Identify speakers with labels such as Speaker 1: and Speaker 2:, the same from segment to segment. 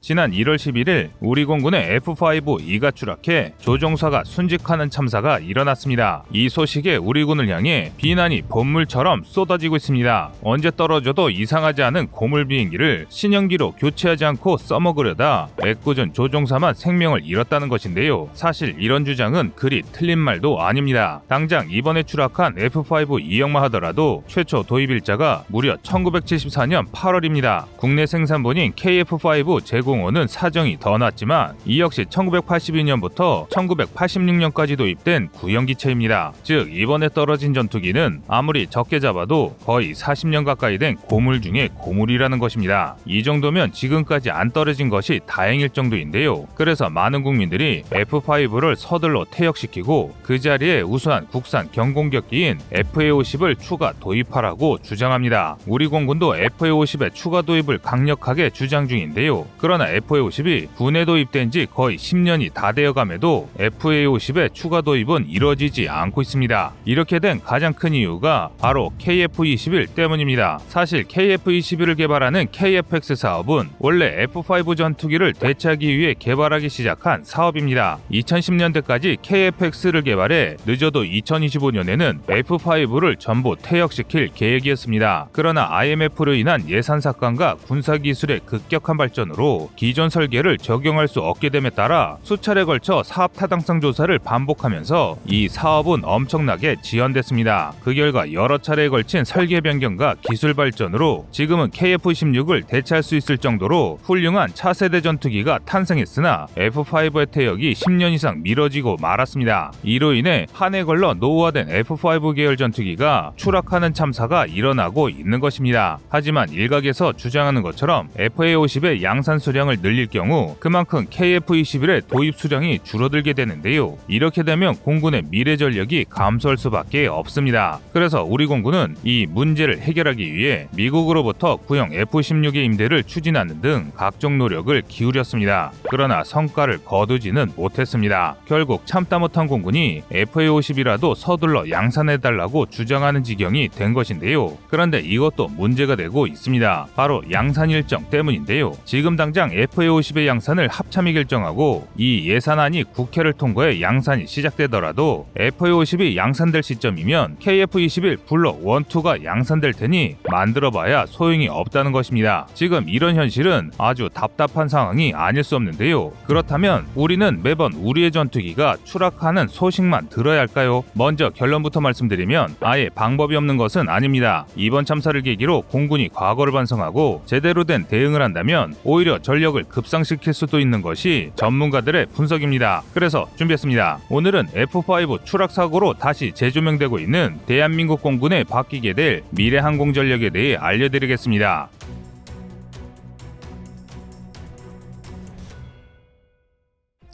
Speaker 1: 지난 1월 11일 우리 공군의 F-5E가 추락해 조종사가 순직하는 참사가 일어났습니다. 이 소식에 우리 군을 향해 비난이 본물처럼 쏟아지고 있습니다. 언제 떨어져도 이상하지 않은 고물 비행기를 신형기로 교체하지 않고 써먹으려다 애꿎은 조종사만 생명을 잃었다는 것인데요. 사실 이런 주장은 그리 틀린 말도 아닙니다. 당장 이번에 추락한 F-5E형만 하더라도 최초 도입일자가 무려 1974년 8월입니다. 국내 생산본인 KF-5 제공호는 사정이 더 낫지만 이 역시 1982년부터 1986년까지 도입된 구형기체입니다. 즉 이번에 떨어진 전투기는 아무리 적게 잡아도 거의 40년 가까이 된 고물 중에 고물이라는 것입니다. 이 정도면 지금까지 안 떨어진 것이 다행일 정도인데요. 그래서 많은 국민들이 F-5를 서둘러 퇴역시키고 그 자리에 우수한 국산 경공격기인 FA-50을 추가 도입하라고 주장합니다. 우리 공군도 FA-50의 추가 도입을 강력하게 주장 중인데요. 그러나 FA-50이 군에 도입된 지 거의 10년이 다 되어감에도 FA-50의 추가 도입은 이뤄지지 않고 있습니다. 이렇게 된 가장 큰 이유가 바로 KF-21 때문입니다. 사실 KF-21을 개발하는 KF-X 사업은 원래 F-5 전투기를 대체하기 위해 개발하기 시작한 사업입니다. 2010년대까지 KF-X를 개발해 늦어도 2025년에는 F-5를 전부 퇴역시킬 계획이었습니다. 그러나 IMF로 인한 예산 삭감과 군사기술의 급격한 발전으로 기존 설계를 적용할 수 없게 됨에 따라 수차례 걸쳐 사업 타당성 조사를 반복하면서 이 사업은 엄청나게 지연됐습니다. 그 결과 여러 차례에 걸친 설계 변경과 기술 발전으로 지금은 KF-16을 대체할 수 있을 정도로 훌륭한 차세대 전투기가 탄생했으나 F-5의 퇴역이 10년 이상 미뤄지고 말았습니다. 이로 인해 한 해 걸러 노후화된 F-5 계열 전투기가 추락하는 참사가 일어나고 있는 것입니다. 하지만 일각에서 주장하는 것처럼 FA-50의 양산 수량을 늘릴 경우 그만큼 KF-21의 도입 수량이 줄어들게 되는데요. 이렇게 되면 공군의 미래 전력이 감소할 수밖에 없습니다. 그래서 우리 공군은 이 문제를 해결하기 위해 미국으로부터 구형 F-16의 임대를 추진하는 등 각종 노력을 기울였습니다. 그러나 성과를 거두지는 못했습니다. 결국 참다 못한 공군이 FA-50이라도 서둘러 양산해달라고 주장하는 지경이 된 것인데요. 그런데 이것도 문제가 되고 있습니다. 바로 양산 일정 때문인데요. 지금 당장 FA-50의 양산을 합참이 결정하고 이 예산안이 국회를 통과해 양산이 시작되더라도 FA-50이 양산될 시점이면 KF-21 블록 1, 2가 양산될 테니 만들어봐야 소용이 없다는 것입니다. 지금 이런 현실은 아주 답답한 상황이 아닐 수 없는데요. 그렇다면 우리는 매번 우리의 전투기가 추락하는 소식만 들어야 할까요? 먼저 결론부터 말씀드리면 아예 방법이 없는 것은 아닙니다. 이번 참사를 계기로 공군이 과거를 반성하고 제대로 된 대응을 한다면 오히려 전력을 급상시킬 수도 있는 것이 전문가들의 분석입니다. 그래서 준비했습니다. 오늘은 F-5 추락 사고로 다시 재조명되고 있는 대한민국 공군에 바뀌게 될 미래 항공 전력에 대해 알려드리겠습니다.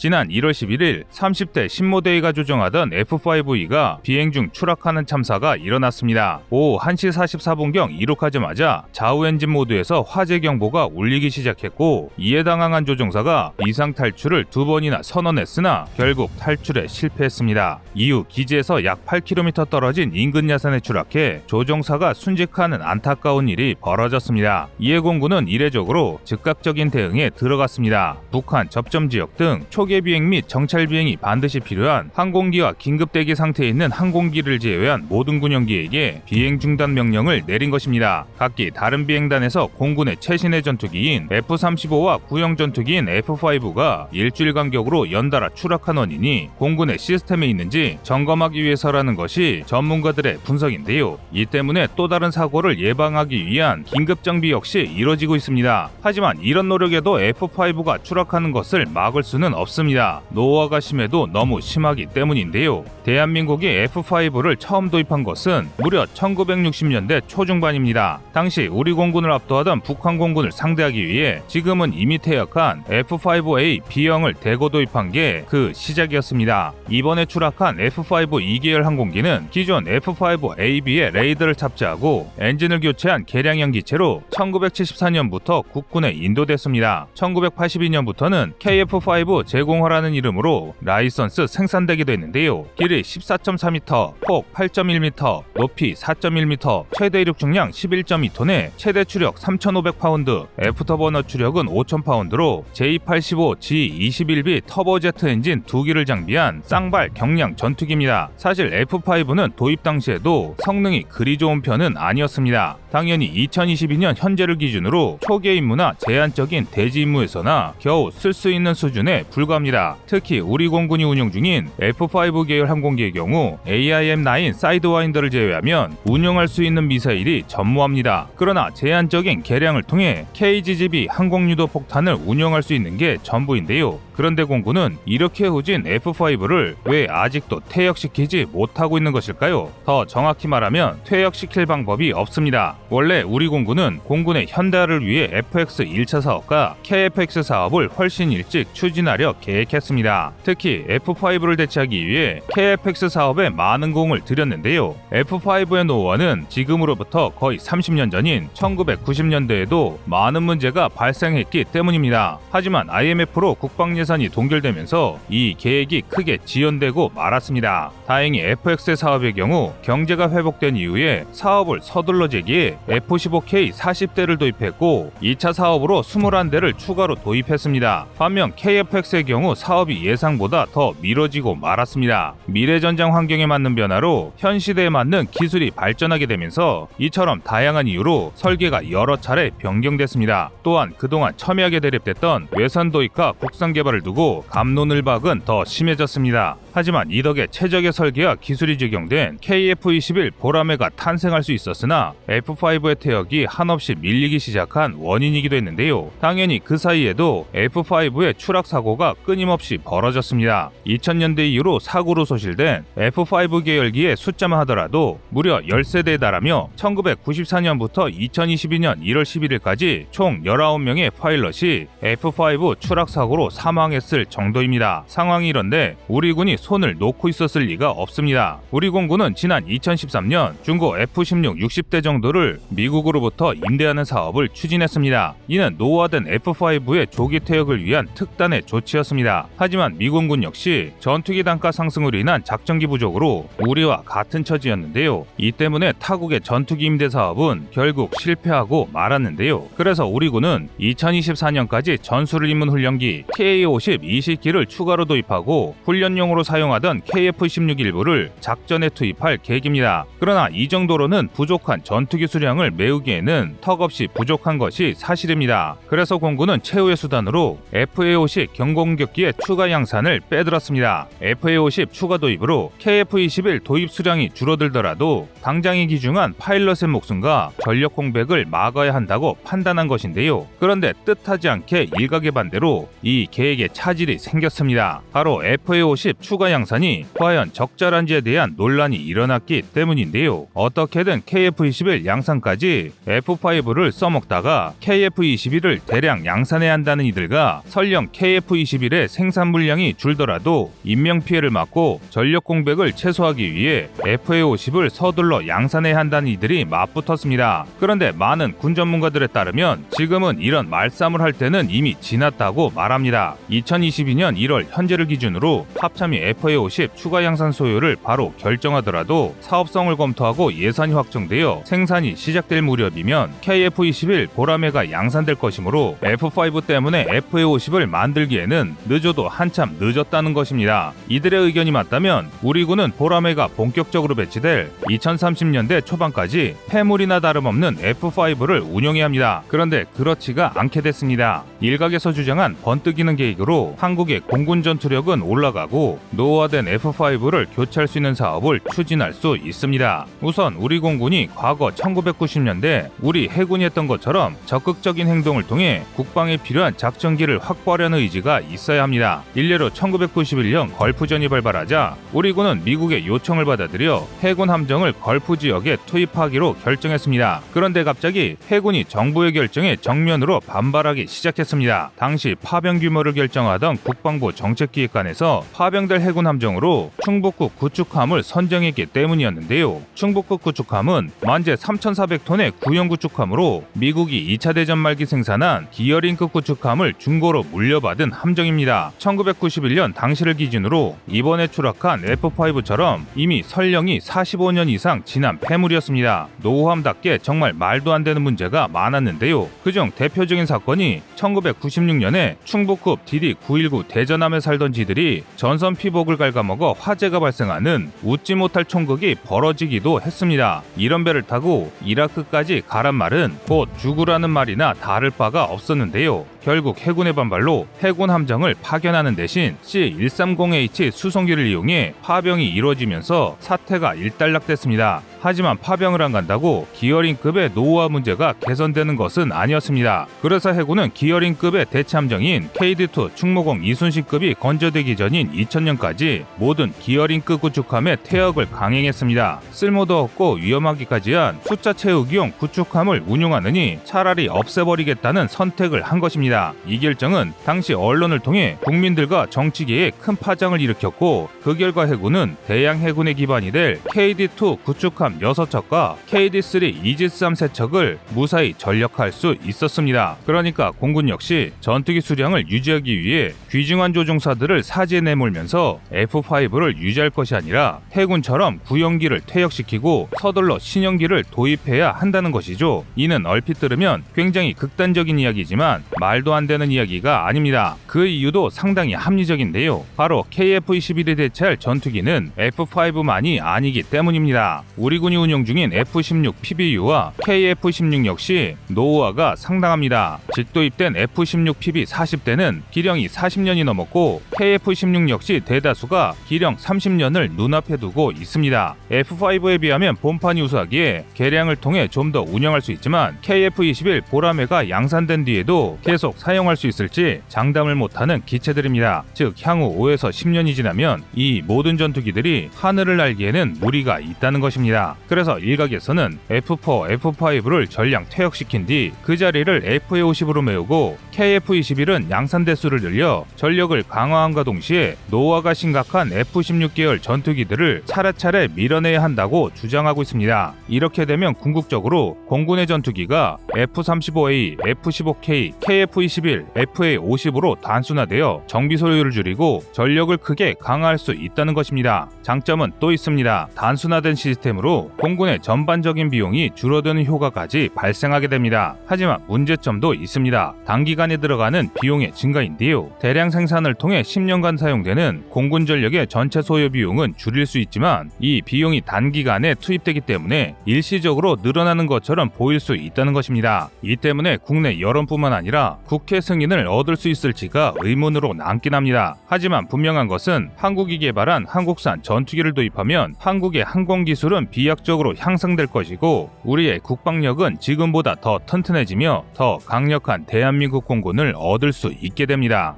Speaker 1: 지난 1월 11일 30대 신모대위가 조종하던 F-5E가 비행 중 추락하는 참사가 일어났습니다. 오후 1시 44분경 이륙하자마자 좌우 엔진 모드에서 화재 경보가 울리기 시작했고 이에 당황한 조종사가 비상 탈출을 2번이나 선언했으나 결국 탈출에 실패했습니다. 이후 기지에서 약 8km 떨어진 인근 야산에 추락해 조종사가 순직하는 안타까운 일이 벌어졌습니다. 이에 공군은 이례적으로 즉각적인 대응에 들어갔습니다. 북한 접점 지역 등 초기 비행 및 정찰 비행이 반드시 필요한 항공기와 긴급 대기 상태에 있는 항공기를 제외한 모든 군용기에게 비행 중단 명령을 내린 것입니다. 각기 다른 비행단에서 공군의 최신의 전투기인 F-35와 구형 전투기인 F-5가 일주일 간격으로 연달아 추락한 원인이 공군의 시스템에 있는지 점검하기 위해서라는 것이 전문가들의 분석인데요. 이 때문에 또 다른 사고를 예방하기 위한 긴급 정비 역시 이뤄지고 있습니다. 하지만 이런 노력에도 F-5가 추락하는 것을 막을 수는 없습니다. 노후화가 심해도 너무 심하기 때문인데요. 대한민국이 F-5를 처음 도입한 것은 무려 1960년대 초중반입니다. 당시 우리 공군을 압도하던 북한 공군을 상대하기 위해 지금은 이미 퇴역한 F-5A B형을 대거 도입한 게 그 시작이었습니다. 이번에 추락한 F-5E 계열 항공기는 기존 F-5AB의 레이더를 탑재하고 엔진을 교체한 개량형 기체로 1974년부터 국군에 인도됐습니다. 1982년부터는 KF-5 재고 대공화라는 이름으로 라이선스 생산되기도 했는데요. 길이 14.4m, 폭 8.1m, 높이 4.1m, 최대 이륙 중량 11.2톤에 최대 추력 3,500파운드, 애프터버너 추력은 5,000파운드로 J85G21B 터보제트 엔진 2기를 장비한 쌍발 경량 전투기입니다. 사실 F5는 도입 당시에도 성능이 그리 좋은 편은 아니었습니다. 당연히 2022년 현재를 기준으로 초기의 임무나 제한적인 대지 임무에서나 겨우 쓸 수 있는 수준에 불과합니다. 특히 우리 공군이 운용 중인 F5 계열 항공기의 경우 AIM-9 사이드와인더를 제외하면 운용할 수 있는 미사일이 전무합니다. 그러나 제한적인 개량을 통해 KGGB 항공유도 폭탄을 운용할 수 있는 게 전부인데요. 그런데 공군은 이렇게 후진 F5를 왜 아직도 퇴역시키지 못하고 있는 것일까요? 더 정확히 말하면 퇴역시킬 방법이 없습니다. 원래 우리 공군은 공군의 현대화를 위해 FX 1차 사업과 KFX 사업을 훨씬 일찍 추진하려 계획했습니다. 특히 F5를 대체하기 위해 KFX 사업에 많은 공을 들였는데요. F5의 노후화는 지금으로부터 거의 30년 전인 1990년대에도 많은 문제가 발생했기 때문입니다. 하지만 IMF로 국방 예산이 동결되면서 이 계획이 크게 지연되고 말았습니다. 다행히 FX 사업의 경우 경제가 회복된 이후에 사업을 서둘러 제기해 F-15K 40대를 도입했고 2차 사업으로 21대를 추가로 도입했습니다. 반면 KFX의 경우 사업이 예상보다 더 미뤄지고 말았습니다. 미래전장 환경에 맞는 변화로 현 시대에 맞는 기술이 발전하게 되면서 이처럼 다양한 이유로 설계가 여러 차례 변경됐습니다. 또한 그동안 첨예하게 대립됐던 외산 도입과 국산 개발을 두고 갑론을박은 더 심해졌습니다. 하지만 이 덕에 최적의 설계와 기술이 적용된 KF-21 보라매가 탄생할 수 있었으나 F5의 퇴역이 한없이 밀리기 시작한 원인이기도 했는데요. 당연히 그 사이에도 F5의 추락 사고가 끊임없이 벌어졌습니다. 2000년대 이후로 사고로 소실된 F5 계열기의 숫자만 하더라도 무려 10세대에 달하며 1994년부터 2022년 1월 11일까지 총 19명의 파일럿이 F5 추락 사고로 사망했을 정도입니다. 상황이 이런데 우리 군이 손을 놓고 있었을 리가 없습니다. 우리 공군은 지난 2013년 중고 F-16 60대 정도를 미국으로부터 임대하는 사업을 추진했습니다. 이는 노후화된 F5의 조기 퇴역을 위한 특단의 조치였습니다. 하지만 미공군 역시 전투기 단가 상승으로 인한 작전기 부족으로 우리와 같은 처지였는데요. 이 때문에 타국의 전투기 임대 사업은 결국 실패하고 말았는데요. 그래서 우리 군은 2024년까지 전술을 입문 훈련기 TA-50 20기를 추가로 도입하고 훈련용으로 사용하던 KF-16 일부를 작전에 투입할 계획입니다. 그러나 이 정도로는 부족한 전투기 수량을 메우기에는 턱없이 부족한 것이 사실입니다. 그래서 공군은 최후의 수단으로 FA-50 경공격기의 추가 양산을 빼들었습니다. FA-50 추가 도입으로 KF-21 도입 수량이 줄어들더라도 당장이 기중한 파일럿의 목숨과 전력 공백을 막아야 한다고 판단한 것인데요. 그런데 뜻하지 않게 일각의 반대로 이 계획에 차질이 생겼습니다. 바로 FA-50 추가 양산이 과연 적절한지에 대한 논란이 일어났기 때문인데요. 어떻게든 KF-21 양산까지 F5를 써먹다가 KF-21을 대량 양산해야 한다는 이들과 설령 KF-21의 생산 물량이 줄더라도 인명피해를 막고 전력 공백을 최소화하기 위해 FA-50을 서둘러 양산해야 한다는 이들이 맞붙었습니다. 그런데 많은 군 전문가들에 따르면 지금은 이런 말싸움을 할 때는 이미 지났다고 말합니다. 2022년 1월 현재를 기준으로 합참이 FA-50 추가 양산 소요를 바로 결정하더라도 사업성을 검토하고 예산이 확정되어 생산이 시작될 무렵이면 KF-21 보라매가 양산될 것이므로 F5 때문에 FA-50을 만들기에는 늦어도 한참 늦었다는 것입니다. 이들의 의견이 맞다면 우리 군은 보라매가 본격적으로 배치될 2030년대 초반까지 폐물이나 다름없는 F5를 운용해야 합니다. 그런데 그렇지가 않게 됐습니다. 일각에서 주장한 번뜩이는 계획으로 한국의 공군 전투력은 올라가고 노후화된 F5를 교체할 수 있는 사업을 추진할 수 있습니다. 우선 우리 공군이 과거 1990년대 우리 해군이 했던 것처럼 적극적인 행동을 통해 국방에 필요한 작전기를 확보하려는 의지가 있어야 합니다. 일례로 1991년 걸프전이 발발하자 우리 군은 미국의 요청을 받아들여 해군 함정을 걸프 지역에 투입하기로 결정했습니다. 그런데 갑자기 해군이 정부의 결정에 정면으로 반발하기 시작했습니다. 당시 파병 규모를 결정하던 국방부 정책기획관에서 파병될 해군 함정으로 충북급 구축함을 선정했기 때문이었는데요. 충북급 구축함은 만재 3,400톤의 구형 구축함으로 미국이 2차 대전 말기 생산한 기어링급 구축함을 중고로 물려받은 함정입니다. 1991년 당시를 기준으로 이번에 추락한 F5처럼 이미 설령이 45년 이상 지난 폐물이었습니다. 노후함답게 정말 말도 안 되는 문제가 많았는데요. 그중 대표적인 사건이 1996년에 충북급 DD-919 대전함에 살던 지들이 전선 피복을 갉아먹어 화재가 발생하는 웃지 못할 총극이 벌어지기도 했습니다. 이런 배를 타고 이라크까지 가란 말은 곧 죽으라는 말이나 다를 바가 없었는데요. 결국 해군의 반발로 해군 함정을 파견하는 대신 C-130H 수송기를 이용해 파병이 이루어지면서 사태가 일단락됐습니다. 하지만 파병을 안 간다고 기어링급의 노후화 문제가 개선되는 것은 아니었습니다. 그래서 해군은 기어링급의 대체 함정인 KD2 충무공 이순신급이 건조되기 전인 2000년까지 모든 기어링급 구축함의 퇴역을 강행했습니다. 쓸모도 없고 위험하기까지 한 숫자 채우기용 구축함을 운용하느니 차라리 없애버리겠다는 선택을 한 것입니다. 이 결정은 당시 언론을 통해 국민들과 정치계에 큰 파장을 일으켰고 그 결과 해군은 대양 해군의 기반이 될 KD2 구축함 6척과 KD3 이지스 함 3척을 무사히 전력할 수 있었습니다. 그러니까 공군 역시 전투기 수량을 유지하기 위해 귀중한 조종사들을 사지에 내몰면서 F5를 유지할 것이 아니라 해군처럼 구형기를 퇴역시키고 서둘러 신형기를 도입해야 한다는 것이죠. 이는 얼핏 들으면 굉장히 극단적인 이야기지만 말도 안 되는 이야기가 아닙니다. 그 이유도 상당히 합리적인데요. 바로 KF-21이 대체할 전투기는 F5만이 아니기 때문입니다. 우리 군이 운용 중인 F-16 PBU와 KF-16 역시 노후화가 상당합니다. 직도입된 F-16 PB 40대는 기령이 40년이 넘었고 KF-16 역시 대다수가 기령 30년을 눈앞에 두고 있습니다. F5에 비하면 본판이 우수하기에 개량을 통해 좀 더 운영할 수 있지만 KF-21 보라매가 양산된 뒤에도 계속 사용할 수 있을지 장담을 못하는 기체들입니다. 즉 향후 5에서 10년이 지나면 이 모든 전투기들이 하늘을 날기에는 무리가 있다는 것입니다. 그래서 일각에서는 F4, F5를 전량 퇴역시킨 뒤 그 자리를 FA50으로 메우고 KF-21은 양산 대수를 늘려 전력을 강화함과 동시에 노후화가 심각한 F-16 계열 전투기들을 차례차례 밀어내야 한다고 주장하고 있습니다. 이렇게 되면 궁극적으로 공군의 전투기가 F-35A, F-15K, KF-21, FA-50으로 단순화되어 정비 소요를 줄이고 전력을 크게 강화할 수 있다는 것입니다. 장점은 또 있습니다. 단순화된 시스템으로 공군의 전반적인 비용이 줄어드는 효과까지 발생하게 됩니다. 하지만 문제점도 있습니다. 단기간에 들어가는 비용의 증가인데요. 대량 생산을 통해 10년간 사용되는 공군 전력의 전체 소요 비용은 줄일 수 있지만 이 비용이 단기간에 투입되기 때문에 일시적으로 늘어나는 것처럼 보일 수 있다는 것입니다. 이 때문에 국내 여론뿐만 아니라 국회 승인을 얻을 수 있을지가 의문으로 남긴 합니다. 하지만 분명한 것은 한국이 개발한 한국산 전투기를 도입하면 한국의 항공 기술은 비약적으로 향상될 것이고 우리의 국방력은 지금보다 더 튼튼해지며 더 강력한 대한민국 공군을 얻을 수 있게 됩니다.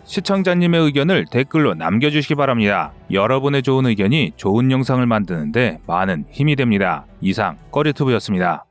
Speaker 1: 시청자님의 의견을 댓글로 남겨주시기 바랍니다. 여러분의 좋은 의견이 좋은 영상을 만드는데 많은 힘이 됩니다. 이상 꺼리튜브였습니다.